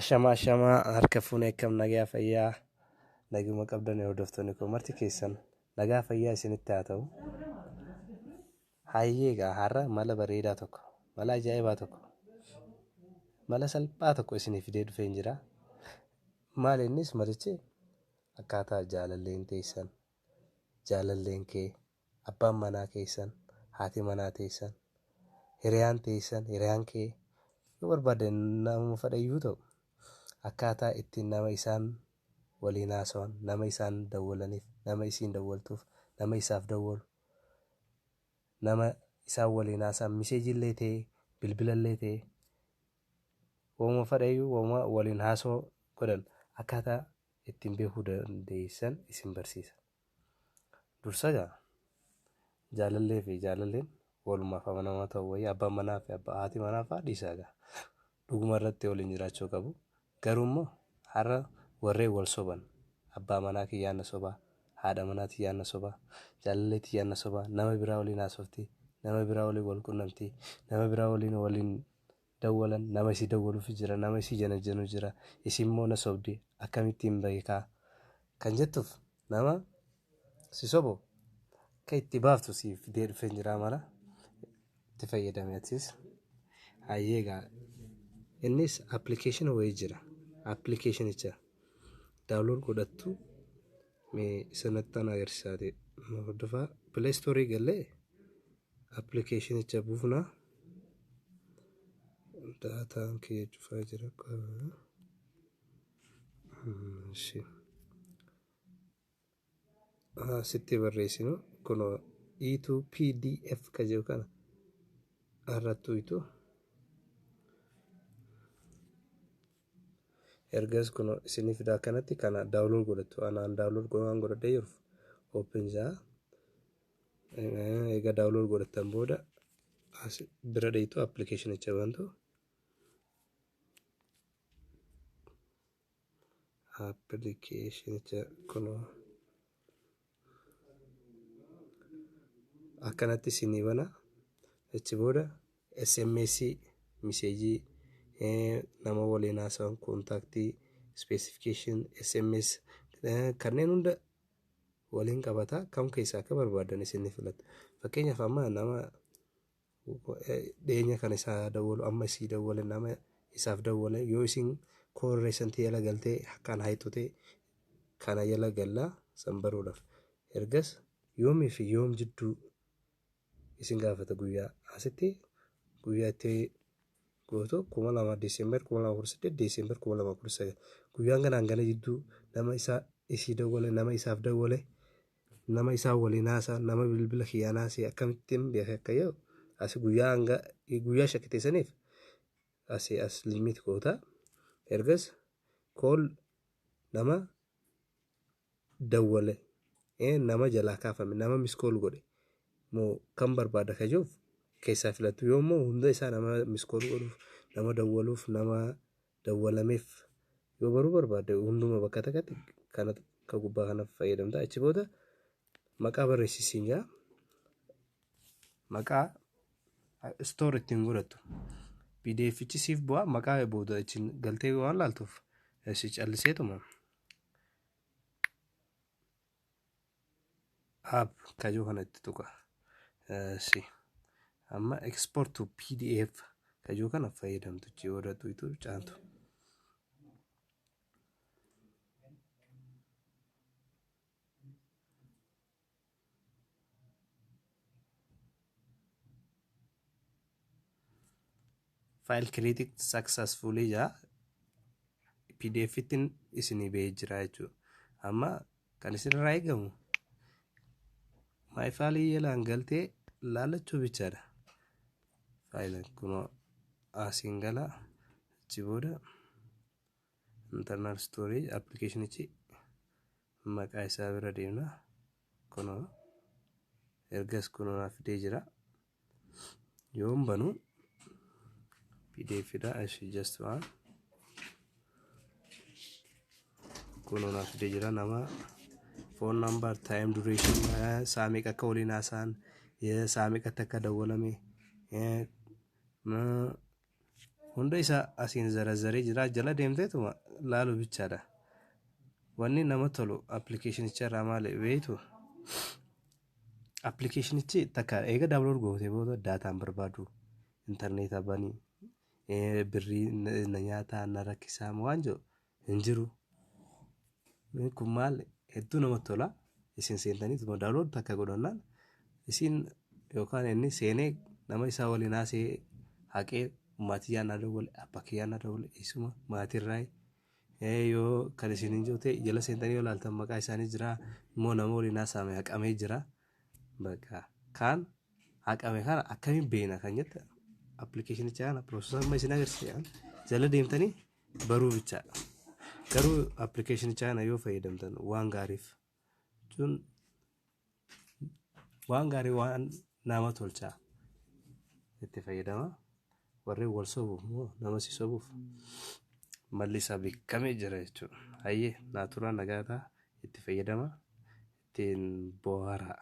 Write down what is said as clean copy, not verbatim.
Shamaa harka fuunee kam nagaa fayyaa naguma qabdan hordoftoonni koo marti keessan nagaa fayyaa isinitti haa ta'u. Hayyeegaa har'a mala bareedaa tokko mala ajaa'ibaa tokko mala salphaa tokko isiniif fidee dhufee jira. Maal innis malichi akkaataa jaalalleen teessan jaalalleen kee abbaan manaa keessan haati manaa teessan hiriyaan teessan hiriyaan kee yoo barbaadan nama fadhayyuu ta'u akkaataa ittiin nama isaan waliin haasa'an nama isaan dawwalaniif nama isiin dawwaltuuf nama isaaf dawwalu nama isaan waliin haasa'an miseejillee ta'e bilbilallee ta'e wooma fadhayyuu wooma waliin haasa'uu godhan akkaataa ittiin beekuu dandeessan isin barsiisa. Dursagaa jaalallee fi jaalalleen walumaaf amanamaa ta'uu wayya abbaan manaa fi haati manaa fa'aa dhiisaagaa dhuguma irratti waliin jiraachuu qabu. Garummoo har'a warreen wal soban abbaa manaa kiyyaanna sobaa haadha manaa kiyyaanna sobaa jaalallee kiyyaanna sobaa nama biraa waliin haasofti nama biraa waliin wal qunnamti nama biraa waliin dawwalan nama isii dawwaluuf jira nama isii jana jira isin immoo na sobdi akkamittiin beekaa kan jettuuf nama si sobo kan itti baaftu siif fidee dhufee jira mala itti fayyadameetis hayyeegaa innis appilikeeshina wayii jira. Appilikeeshinicha daawunlood godhattu mee sanattaan agarsiisaati hordofaa Play Store galee appilikeeshinicha buufnaa daataan kee cufaa jira sitti barreessinu kun E2PDF ka jedhu kana irrattu itu ergas kun isinif daa kanatti kana daawunlood godhattu anaan daawunlood godhadhee jiru open jaa egaa daawunlood godhattan booda as bira dheeytu appilikeeshinicha bantu appilikeeshinicha kun akkanatti isinii bana achi booda SMS miseejii nama waliin haasa'an kontaaktii specification SMS kanneen hunda waliin qabataa kam keessaa akka barbaadan isin filatu. Fakkeenyaaf amma nama dhiyeenya kan isaa dawwalu amma isii dawwale nama isaaf dawwale yoo isin koorreessantii yala galtee kan hayxutee kana yala gallaa san baruudhaaf ergas yoomii fi yoom jidduu isin gaafata guyyaa asitti guyyaa itti gooto 2 Diseembar 2018 Diseembar 2019 guyyaan kanaan gana jidduu nama isaa isii dawwale nama isaaf dawwale nama isaa waliin haasaa nama bilbila kiyyaanaasii akkamittiin beeka akka yoo as guyyaa shakkiteessaniif as limit goota ergas kool nama dawwale nama jalaa kaafame nama miskool godhe moo kan barbaada kajuuf keessaa filatu yoommoo hunda isaa nama miskool godhuuf nama dawwaluuf nama dawwalameef yoo baruu barbaade hunduma bakka takkatti kana ka gubbaa kana fayyadamta achi booda maqaa barreessisiin jaa maqaa store ittiin godhattu PDFichi siif bu'aa maqaa booda ittiin galtee waan laaltuuf si calliseetuma app kajuu kanatti tuqa si amma export to PDF kajuu kana fayyadamtu chi godhatu itu caantu file created successfully ja PDF ittiin isinii ba'ee jira jechuudha. Amma kan isinirraa eegamu my file yalaan galtee laalachuu bichaadha. File kun asiin gala achi booda internal storage applicationichi maqaa isaa bira deemna kun ergas kun naaf fidee jira yoon banu PDF da as just one kun naaf fidee jira nama phone number time duration saamii akka waliin haasa'an saamii akka dawwalame hunda isaa asiin zarazzaree jira jala deemteetuma laalu bichaadha. Wanni nama tolu appilikeeshinicha irraa maali beektu? Appilikeeshinichi takka eega daawunlood gootee booda daataan barbaadu intarneeta banii birrii na nyaataa na rakkisaa waan jiru hin jiru. Kun maal hedduu namatti tola. Isin seentanii tuma daawunlood takka godhannaan isin yookaan inni seenee nama isaa waliin haasee haqee maatii yaadna dawwale abbaa kee yaadna dawwale isuma maatirraa yoo kan isin hin jiru ta'e jala seentanii yoo ilaaltan maqaa isaanii jira immoo nama waliin haasa'ame haqamee jira. Bakka kaan haqame kana akkamiin beekna kan jette appilikeeshinicha kana piroosesii amma isin agarsiisan jala deemtanii baruu bichaadha. Garuu appilikeeshinicha kana yoo fayyadamtan waan gaariif sun waan gaarii waan nama tolchaa itti fayyadama. Warreen wal sobuuf moo nama si sobuuf malli isaa beekamee jira jechuudha. Hayyee naaturaa nagaataa itti fayyadama ittiin bohaaraa.